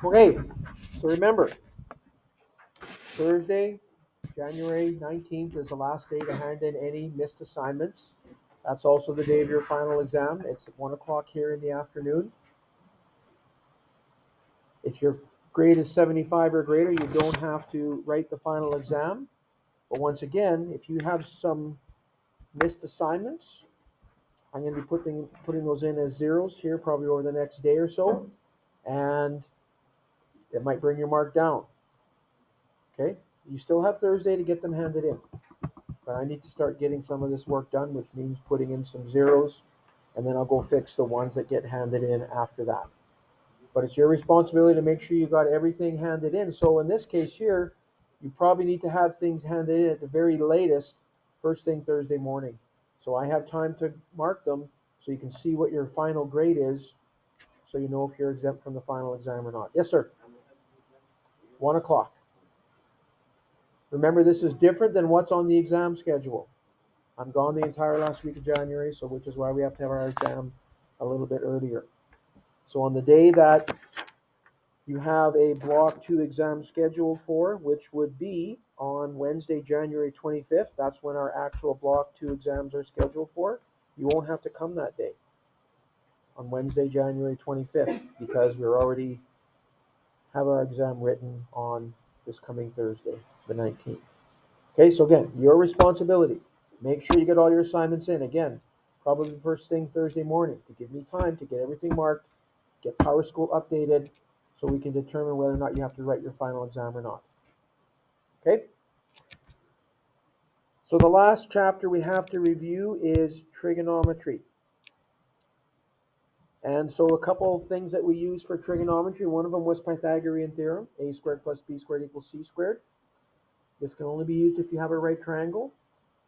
Okay, so remember, Thursday, January 19th is the last day to hand in any missed assignments. That's also the day of your final exam. It's at 1 o'clock here in the afternoon. If your grade is 75 or greater, you don't have to write the final exam. But once again, if you have some missed assignments, I'm going to be putting those in as zeros here probably over the next day or so, and it might bring your mark down. Okay? You still have Thursday to get them handed in. But I need to start getting some of this work done, which means putting in some zeros, and then I'll go fix the ones that get handed in after that. But it's your responsibility to make sure you got everything handed in. So in this case here, you probably need to have things handed in at the very latest, first thing Thursday morning. So I have time to mark them so you can see what your final grade is, so you know if you're exempt from the final exam or not. Yes, sir. 1 o'clock. Remember, this is different than what's on the exam schedule. I'm gone the entire last week of January, so which is why we have to have our exam a little bit earlier. So on the day that you have a block 2 exam scheduled for, which would be on Wednesday, January 25th, that's when our actual block 2 exams are scheduled for. You won't have to come that day on Wednesday, January 25th, because we're already have our exam written on this coming Thursday, the 19th. Okay, so again, your responsibility. Make sure you get all your assignments in. Again, probably first thing Thursday morning to give me time to get everything marked, get Power School updated, so we can determine whether or not you have to write your final exam or not. Okay? So the last chapter we have to review is trigonometry. And so a couple of things that we use for trigonometry, one of them was Pythagorean theorem, a squared plus b squared equals c squared. This can only be used if you have a right triangle.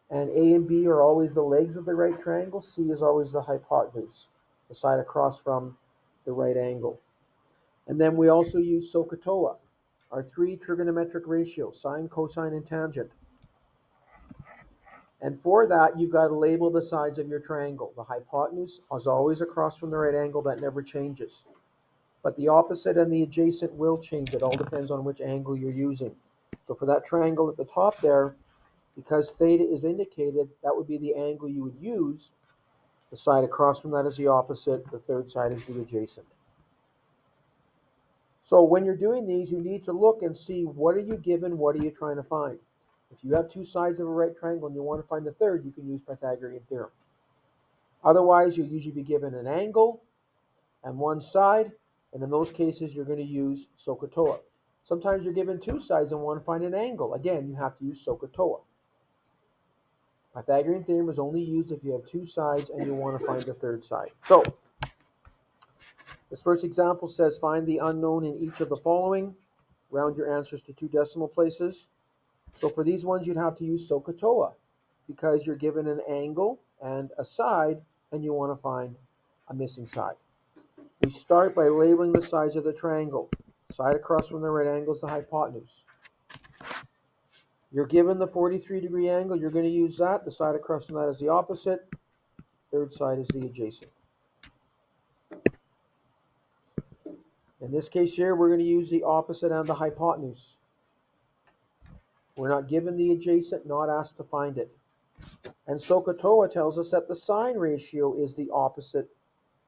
And A and B are always the legs of the right triangle. C is always the hypotenuse, the side across from the right angle. And then we also use SOHCAHTOA, our three trigonometric ratios, sine, cosine, and tangent. And for that, you've got to label the sides of your triangle. The hypotenuse is always across from the right angle. That never changes. But the opposite and the adjacent will change. It all depends on which angle you're using. So for that triangle at the top there, because theta is indicated, that would be the angle you would use. The side across from that is the opposite. The third side is the adjacent. So when you're doing these, you need to look and see what are you given, what are you trying to find. If you have two sides of a right triangle and you want to find the third, you can use Pythagorean theorem. Otherwise, you'll usually be given an angle and one side, and in those cases, you're going to use SOHCAHTOA. Sometimes you're given two sides and want to find an angle. Again, you have to use SOHCAHTOA. Pythagorean theorem is only used if you have two sides and you want to find the third side. So, this first example says find the unknown in each of the following. Round your answers to two decimal places. So for these ones, you'd have to use SOHCAHTOA because you're given an angle and a side and you want to find a missing side. We start by labeling the sides of the triangle. Side across from the right angle is the hypotenuse. You're given the 43-degree angle, you're going to use that. The side across from that is the opposite. Third side is the adjacent. In this case here, we're going to use the opposite and the hypotenuse. We're not given the adjacent, not asked to find it. And SOHCAHTOA tells us that the sine ratio is the opposite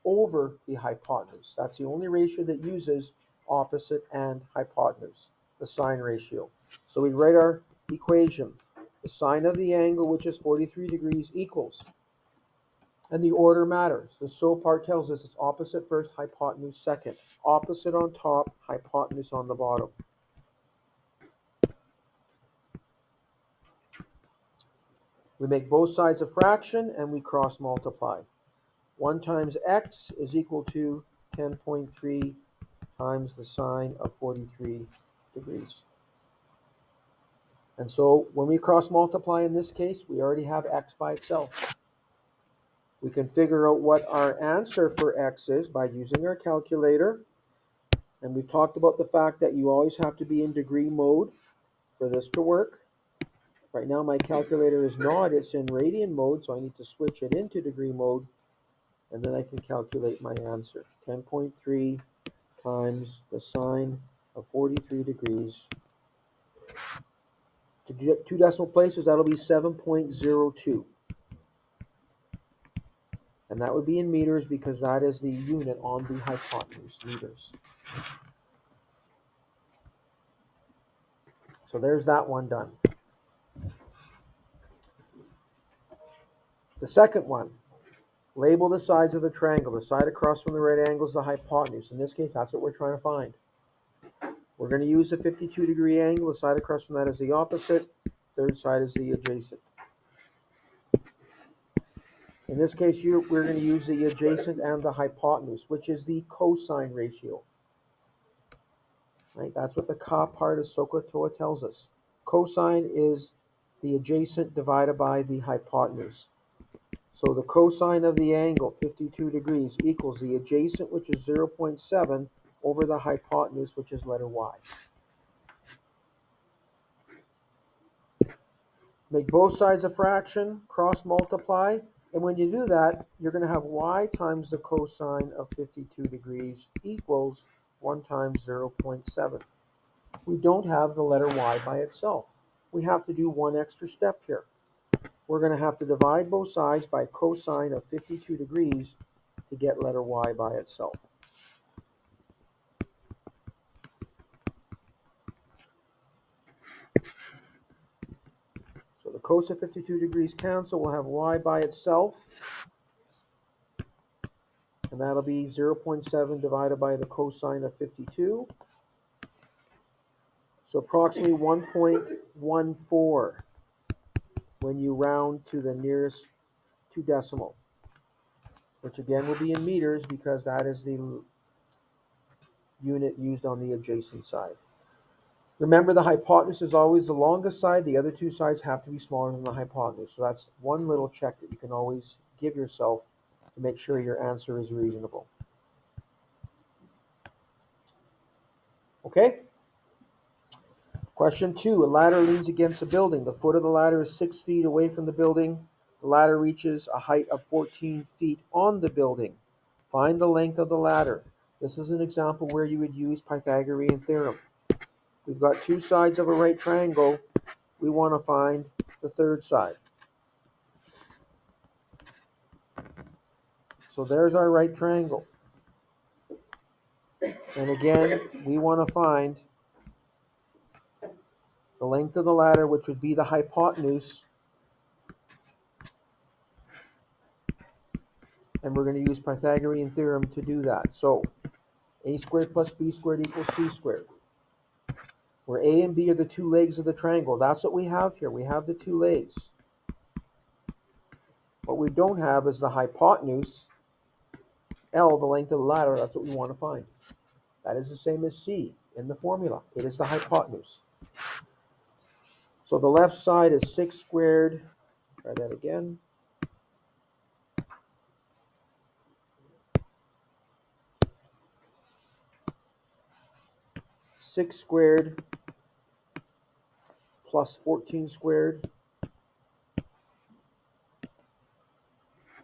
over the hypotenuse. That's the only ratio that uses opposite and hypotenuse, the sine ratio. So we write our equation. The sine of the angle, which is 43 degrees, equals. And the order matters. The SO part tells us it's opposite first, hypotenuse second. Opposite on top, hypotenuse on the bottom. We make both sides a fraction and we cross multiply. 1 times x is equal to 10.3 times the sine of 43 degrees. And so when we cross multiply in this case, we already have x by itself. We can figure out what our answer for x is by using our calculator. And we've talked about the fact that you always have to be in degree mode for this to work. Right now my calculator is not, it's in radian mode, so I need to switch it into degree mode, and then I can calculate my answer. 10.3 times the sine of 43 degrees. To get two decimal places, that'll be 7.02. And that would be in meters because that is the unit on the hypotenuse, meters. So there's that one done. The second one, label the sides of the triangle. The side across from the right angle is the hypotenuse. In this case, that's what we're trying to find. We're going to use a 52-degree angle. The side across from that is the opposite. Third side is the adjacent. In this case, we're going to use the adjacent and the hypotenuse, which is the cosine ratio. Right? That's what the ka part of SOHCAHTOA tells us. Cosine is the adjacent divided by the hypotenuse. So the cosine of the angle, 52 degrees, equals the adjacent, which is 0.7, over the hypotenuse, which is letter y. Make both sides a fraction, cross multiply, and when you do that, you're going to have y times the cosine of 52 degrees equals 1 times 0.7. We don't have the letter y by itself. We have to do one extra step here. We're going to have to divide both sides by cosine of 52 degrees to get letter y by itself. So the cos of 52 degrees cancel. We'll have y by itself. And that'll be 0.7 divided by the cosine of 52. So approximately 1.14 when you round to the nearest two decimal, which again will be in meters because that is the unit used on the adjacent side. Remember, the hypotenuse is always the longest side. The other two sides have to be smaller than the hypotenuse. So that's one little check that you can always give yourself to make sure your answer is reasonable. Okay? Question 2. A ladder leans against a building. The foot of the ladder is 6 feet away from the building. The ladder reaches a height of 14 feet on the building. Find the length of the ladder. This is an example where you would use Pythagorean theorem. We've got two sides of a right triangle. We want to find the third side. So there's our right triangle. And again, we want to find the length of the ladder, which would be the hypotenuse. And we're going to use Pythagorean theorem to do that. So a squared plus b squared equals c squared. Where a and b are the two legs of the triangle. That's what we have here. We have the two legs. What we don't have is the hypotenuse, L, the length of the ladder. That's what we want to find. That is the same as C in the formula. It is the hypotenuse. So the left side is 6 squared. Try that again. Six squared plus 14 squared.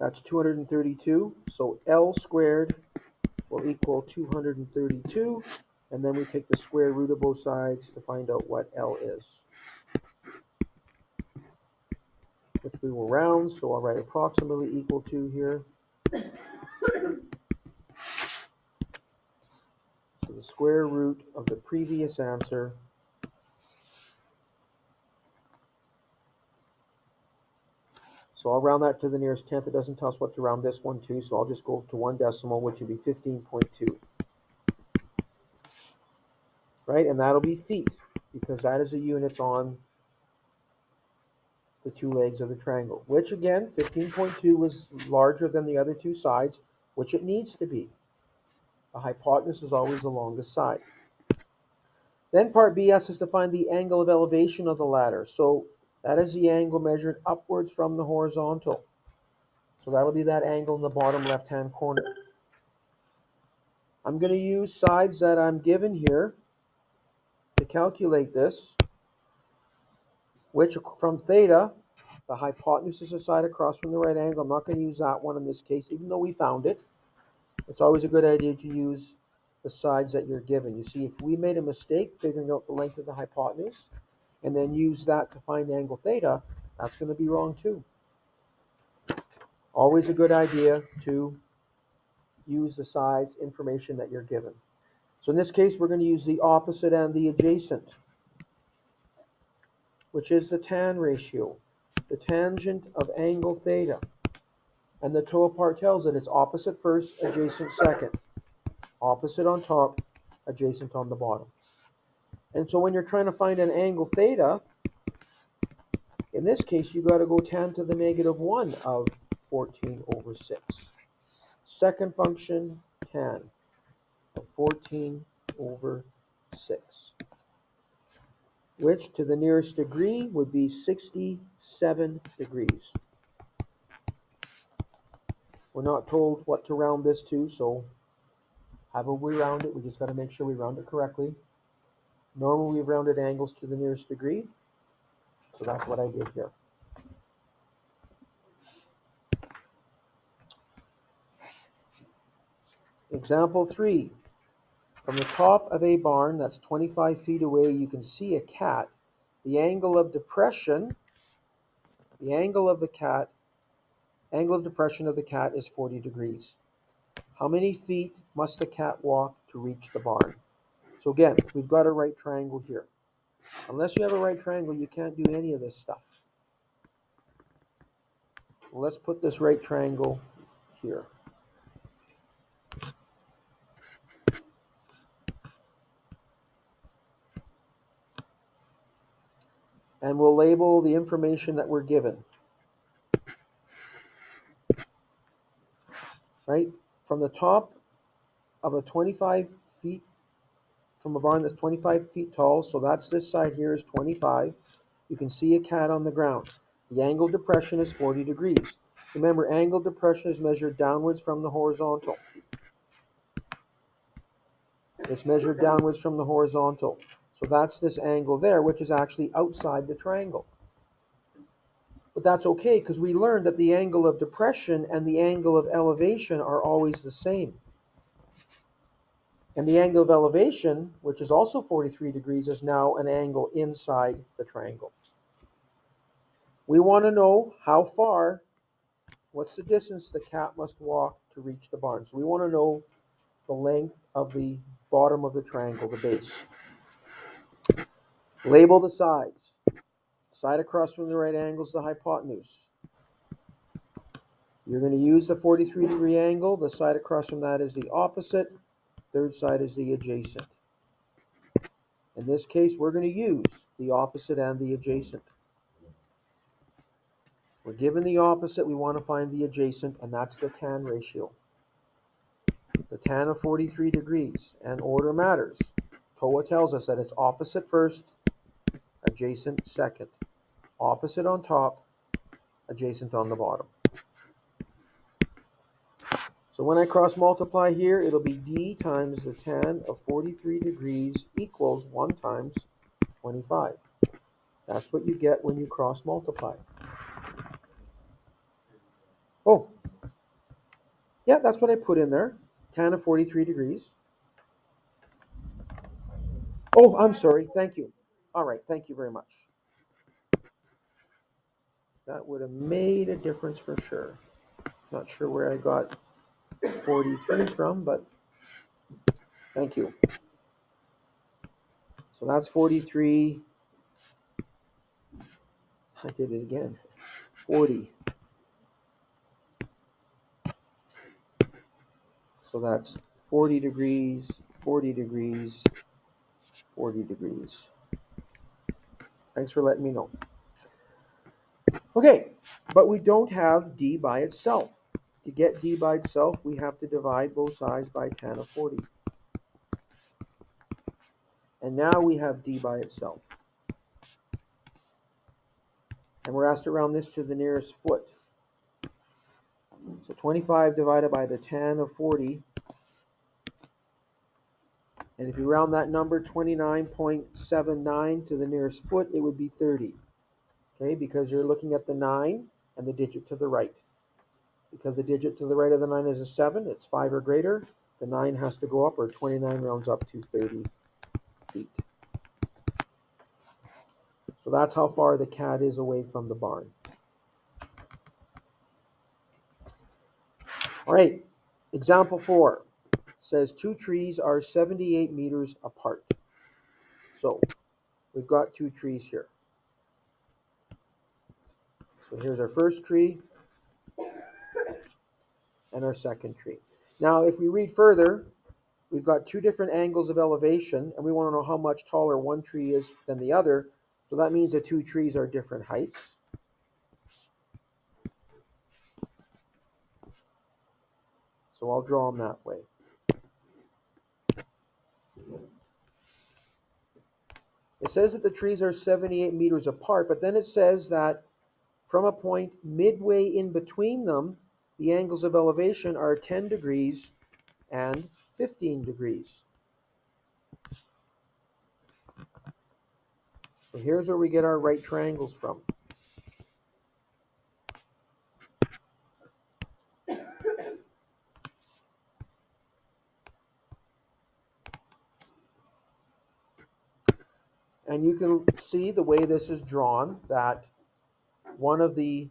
That's 232. So L squared will equal 232. And then we take the square root of both sides to find out what L is, which we will round. So I'll write approximately equal to here. So the square root of the previous answer So I'll round that to the nearest tenth. It doesn't tell us what to round this one to, so I'll just go to one decimal, which would be 15.2. Right, and that'll be feet, because that is a unit on the two legs of the triangle, which again, 15.2 is larger than the other two sides, which it needs to be. The hypotenuse is always the longest side. Then part B asks us to find the angle of elevation of the ladder. So that is the angle measured upwards from the horizontal. So that'll be that angle in the bottom left-hand corner. I'm going to use sides that I'm given here to calculate this, which from theta, the hypotenuse is the side across from the right angle. I'm not going to use that one in this case, even though we found it. It's always a good idea to use the sides that you're given. You see, if we made a mistake figuring out the length of the hypotenuse and then use that to find angle theta, that's going to be wrong too. Always a good idea to use the sides information that you're given. So in this case, we're going to use the opposite and the adjacent, which is the tan ratio, the tangent of angle theta. And the toe apart tells it it's opposite first, adjacent second. Opposite on top, adjacent on the bottom. And so when you're trying to find an angle theta, in this case, you got to go tan to the -1 of 14 over 6. Second function, tan of 14 over 6, which to the nearest degree would be 67 degrees. We're not told what to round this to, so however we round it, we just got to make sure we round it correctly. Normally we've rounded angles to the nearest degree, so that's what I did here. Example 3. From the top of a barn that's 25 feet away, you can see a cat. The angle of depression, angle of depression of the cat is 40 degrees. How many feet must the cat walk to reach the barn? So again, we've got a right triangle here. Unless you have a right triangle, you can't do any of this stuff. So let's put this right triangle here. And we'll label the information that we're given. Right? From the top of a 25 feet, from a barn that's 25 feet tall, so that's this side here is 25. You can see a cat on the ground. The angle of depression is 40 degrees. Remember, angle of depression is measured downwards from the horizontal. It's measured downwards from the horizontal. So that's this angle there, which is actually outside the triangle. But that's okay, because we learned that the angle of depression and the angle of elevation are always the same. And the angle of elevation, which is also 43 degrees, is now an angle inside the triangle. We want to know how far, what's the distance the cat must walk to reach the barn. So we want to know the length of the bottom of the triangle, the base. Label the sides. Side across from the right angle is the hypotenuse. You're going to use the 43-degree angle. The side across from that is the opposite. Third side is the adjacent. In this case, we're going to use the opposite and the adjacent. We're given the opposite, we want to find the adjacent, and that's the tan ratio. The tan of 43 degrees, and order matters. TOA tells us that it's opposite first, adjacent second. Opposite on top, adjacent on the bottom. So when I cross multiply here, it'll be d times the tan of 43 degrees equals 1 times 25. That's what you get when you cross multiply. Oh, yeah, that's what I put in there. Tan of 43 degrees. Oh, I'm sorry. Thank you. All right. Thank you very much. That would have made a difference for sure. Not sure where I got 43 from, but thank you. So that's 43. I did it again. 40. So that's 40 degrees, 40 degrees, 40 degrees. Thanks for letting me know. Okay, but we don't have d by itself. To get d by itself, we have to divide both sides by tan of 40. And now we have d by itself. And we're asked to round this to the nearest foot. So 25 divided by the tan of 40. And if you round that number 29.79 to the nearest foot, it would be 30. Okay, because you're looking at the 9 and the digit to the right. Because the digit to the right of the 9 is a 7, it's 5 or greater. the 9 has to go up, or 29 rounds up to 30 feet. So that's how far the cat is away from the barn. All right, example 4 says 2 trees are 78 meters apart. So we've got 2 trees here. So here's our first tree and our second tree. Now, if we read further, we've got 2 different angles of elevation, and we want to know how much taller one tree is than the other. So that means the 2 trees are different heights. So I'll draw them that way. It says that the trees are 78 meters apart, but then it says that from a point midway in between them, the angles of elevation are 10 degrees and 15 degrees. So here's where we get our right triangles from. And you can see the way this is drawn that one of the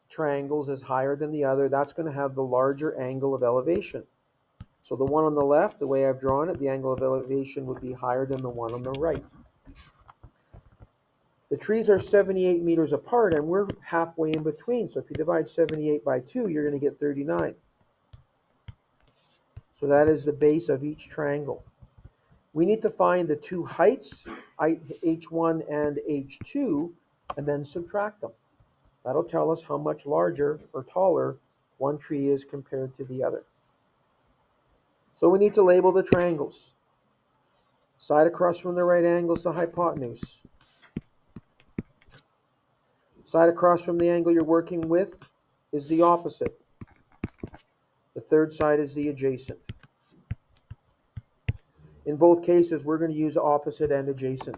triangles is higher than the other. That's going to have the larger angle of elevation. So the one on the left, the way I've drawn it, the angle of elevation would be higher than the one on the right. The trees are 78 meters apart, and we're halfway in between. So if you divide 78 by 2, you're going to get 39. So that is the base of each triangle. We need to find the 2 heights, H1 and H2, and then subtract them. That'll tell us how much larger or taller one tree is compared to the other. So we need to label the triangles. Side across from the right angle is the hypotenuse. Side across from the angle you're working with is the opposite. The third side is the adjacent. In both cases, we're going to use opposite and adjacent.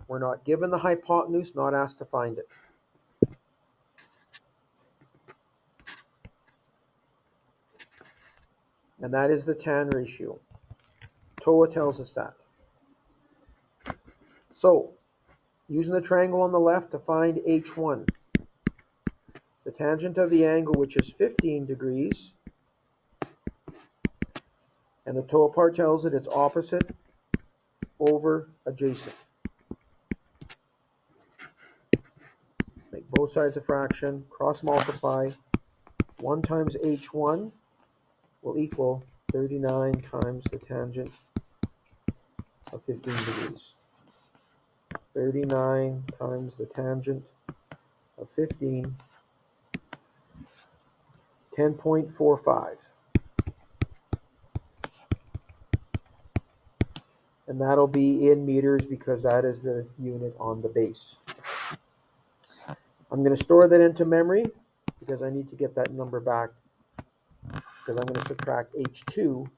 We're not given the hypotenuse, not asked to find it. And that is the tan ratio. TOA tells us that. So, using the triangle on the left to find H1. The tangent of the angle, which is 15 degrees, and the TOA part tells it it's opposite over adjacent. Make both sides a fraction, cross multiply. 1 times H1 will equal 39 times the tangent of 15 degrees. 39 times the tangent of 15, 10.45. And that'll be in meters because that is the unit on the base. I'm going to store that into memory because I need to get that number back, because I'm going to subtract H2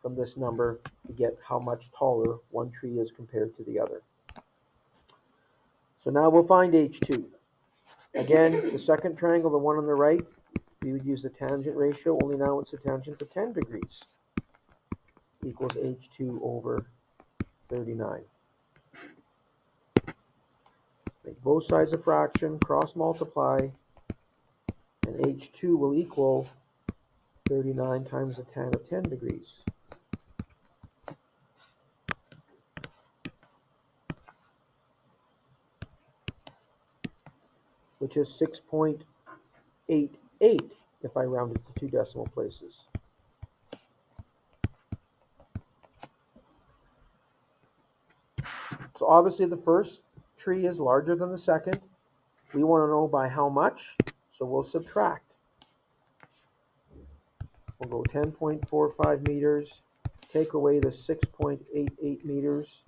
from this number to get how much taller one tree is compared to the other. So now we'll find H2. Again, the second triangle, the one on the right, we would use the tangent ratio, only now it's a tangent of 10 degrees, equals H2 over 39. Make both sides a fraction, cross multiply, and H2 will equal 39 times the tan of 10 degrees. Which is 6.88 if I round it to 2 decimal places. So obviously the first tree is larger than the second. We want to know by how much, so we'll subtract. We'll go 10.45 meters, take away the 6.88 meters.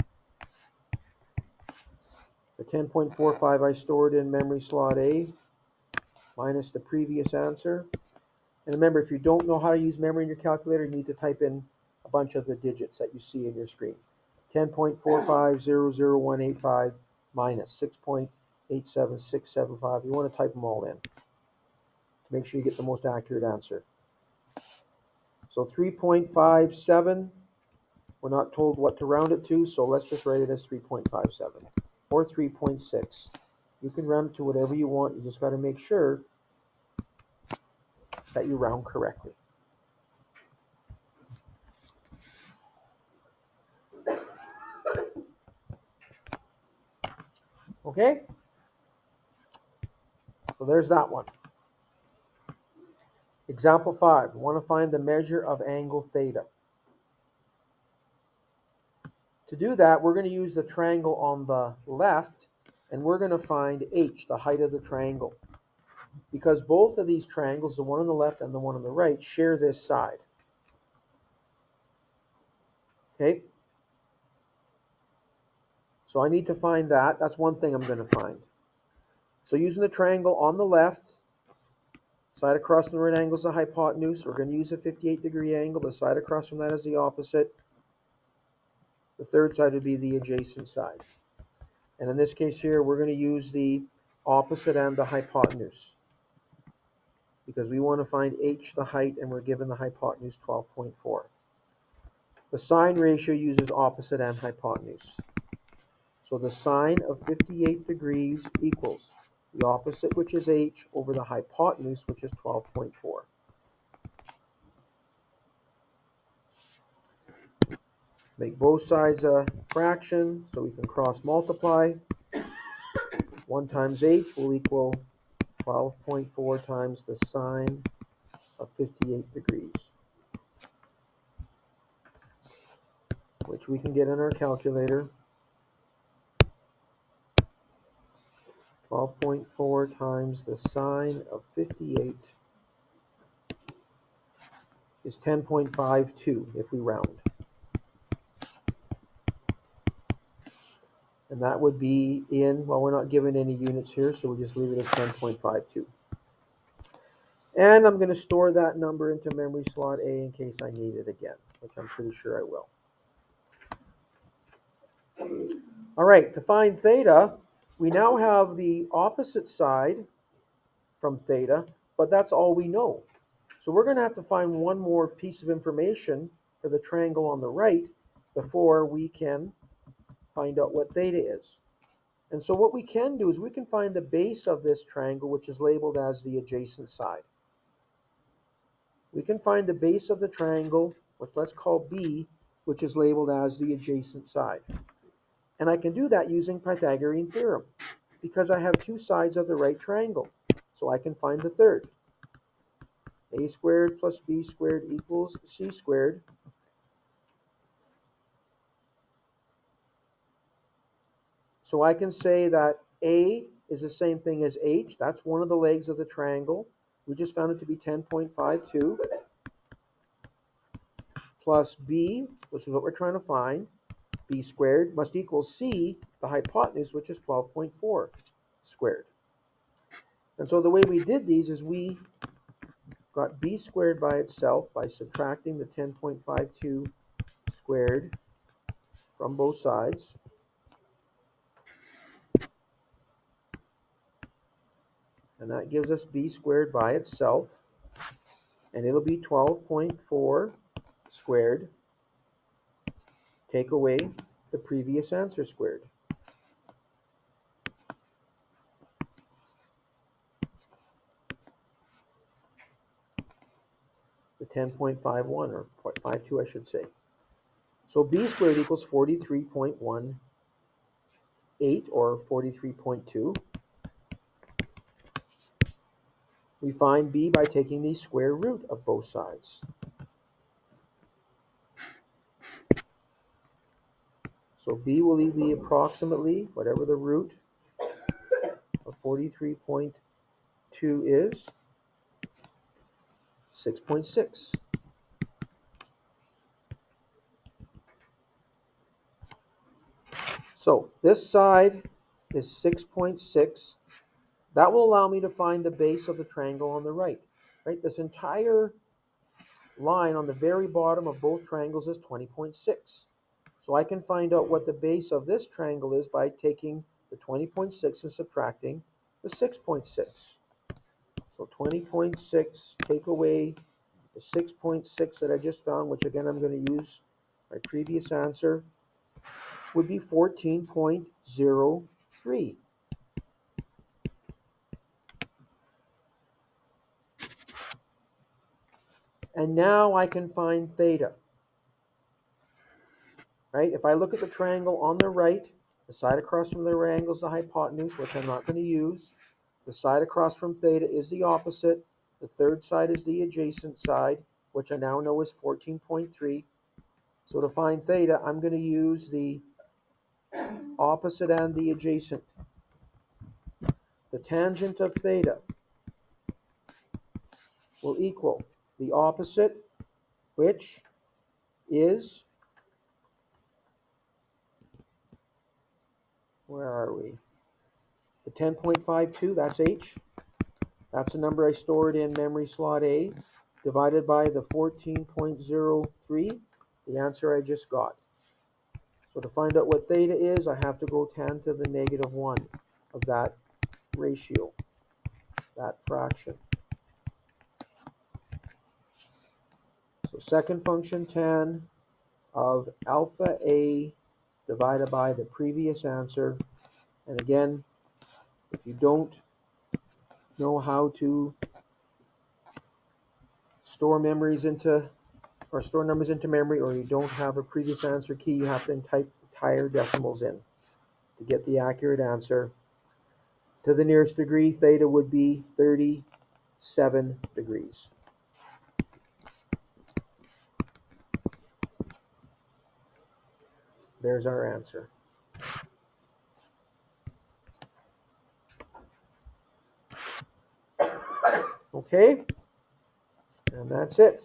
The 10.45 I stored in memory slot A, minus the previous answer. And remember, if you don't know how to use memory in your calculator, you need to type in a bunch of the digits that you see in your screen. 10.4500185 minus 6.87675. You want to type them all in to make sure you get the most accurate answer. So 3.57, we're not told what to round it to, so let's just write it as 3.57 or 3.6. You can round it to whatever you want. You just got to make sure that you round correctly. Okay? So there's that one. Example 5. We want to find the measure of angle theta. To do that, we're going to use the triangle on the left, and we're going to find h, the height of the triangle. Because both of these triangles, the one on the left and the one on the right, share this side. Okay? So I need to find that. That's one thing I'm going to find. So using the triangle on the left, side across from the right angle is the hypotenuse. We're going to use a 58-degree angle. The side across from that is the opposite. The third side would be the adjacent side. And in this case here, we're going to use the opposite and the hypotenuse, because we want to find h, the height, and we're given the hypotenuse 12.4. The sine ratio uses opposite and hypotenuse. So the sine of 58 degrees equals the opposite, which is h, over the hypotenuse, which is 12.4. Make both sides a fraction, so we can cross multiply. 1 times h will equal 12.4 times the sine of 58 degrees, which we can get in our calculator. 12.4 times the sine of 58 is 10.52 if we round. And that would be in, well, we're not given any units here, so we'll just leave it as 10.52. And I'm going to store that number into memory slot A in case I need it again, which I'm pretty sure I will. All right, to find theta, we now have the opposite side from theta, but that's all we know. So we're going to have to find one more piece of information for the triangle on the right before we can find out what theta is. And so what we can do is we can find the base of this triangle, which is labeled as the adjacent side. We can find the base of the triangle, which let's call B, which is labeled as the adjacent side. And I can do that using Pythagorean theorem, because I have two sides of the right triangle. So I can find the third. A squared plus B squared equals C squared. So I can say that A is the same thing as H. That's one of the legs of the triangle. We just found it to be 10.52. Plus B, which is what we're trying to find, B squared, must equal C, the hypotenuse, which is 12.4 squared. And so the way we did these is we got B squared by itself by subtracting the 10.52 squared from both sides. And that gives us B squared by itself. And it'll be 12.4 squared. Take away the previous answer squared. The 10.51, or 0.52 I should say. So B squared equals 43.18, or 43.2. We find B by taking the square root of both sides. So B will be approximately, whatever the root of 43.2 is, 6.6. So this side is 6.6. That will allow me to find the base of the triangle on the right. Right? This entire line on the very bottom of both triangles is 20.6. So I can find out what the base of this triangle is by taking the 20.6 and subtracting the 6.6. So 20.6, take away The 6.6 that I just found, which again I'm going to use my previous answer, would be 14.03. And now I can find theta, right? If I look at the triangle on the right, the side across from the angle is the hypotenuse, which I'm not going to use. The side across from theta is the opposite. The third side is the adjacent side, which I now know is 14.3. So to find theta, I'm going to use the opposite and the adjacent. The tangent of theta will equal the opposite, which is, where are we? The 10.52, that's h. That's the number I stored in memory slot A, divided by the 14.03, the answer I just got. So to find out what theta is, I have to go 10 to the negative 1 of that ratio, that fraction. So second function, tan of alpha A divided by the previous answer. And again, if you don't know how to store numbers into memory, or you don't have a previous answer key, you have to type the entire decimals in to get the accurate answer. To the nearest degree, theta would be 37 degrees. There's our answer. Okay, and that's it.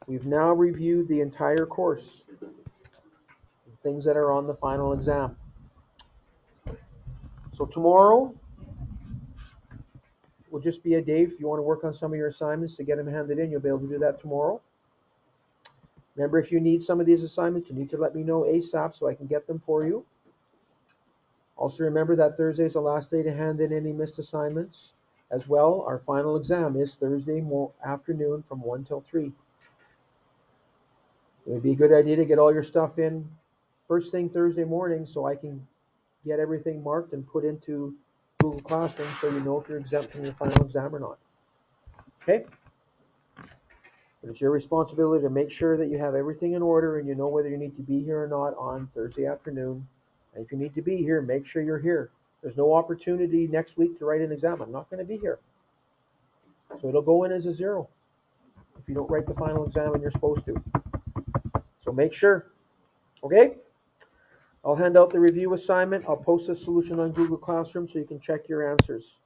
We've now reviewed the entire course, the things that are on the final exam. So tomorrow will just be a day. If you want to work on some of your assignments to get them handed in, you'll be able to do that tomorrow. Remember, if you need some of these assignments, you need to let me know ASAP so I can get them for you. Also remember that Thursday is the last day to hand in any missed assignments. As well, our final exam is Thursday afternoon from 1 till 3. It would be a good idea to get all your stuff in first thing Thursday morning so I can get everything marked and put into Google Classroom so you know if you're exempt from your final exam or not. Okay? But it's your responsibility to make sure that you have everything in order and you know whether you need to be here or not on Thursday afternoon. And if you need to be here, make sure you're here. There's no opportunity next week to write an exam. I'm not going to be here. So it'll go in as a 0 if you don't write the final exam and you're supposed to. So make sure. Okay? I'll hand out the review assignment. I'll post the solution on Google Classroom so you can check your answers.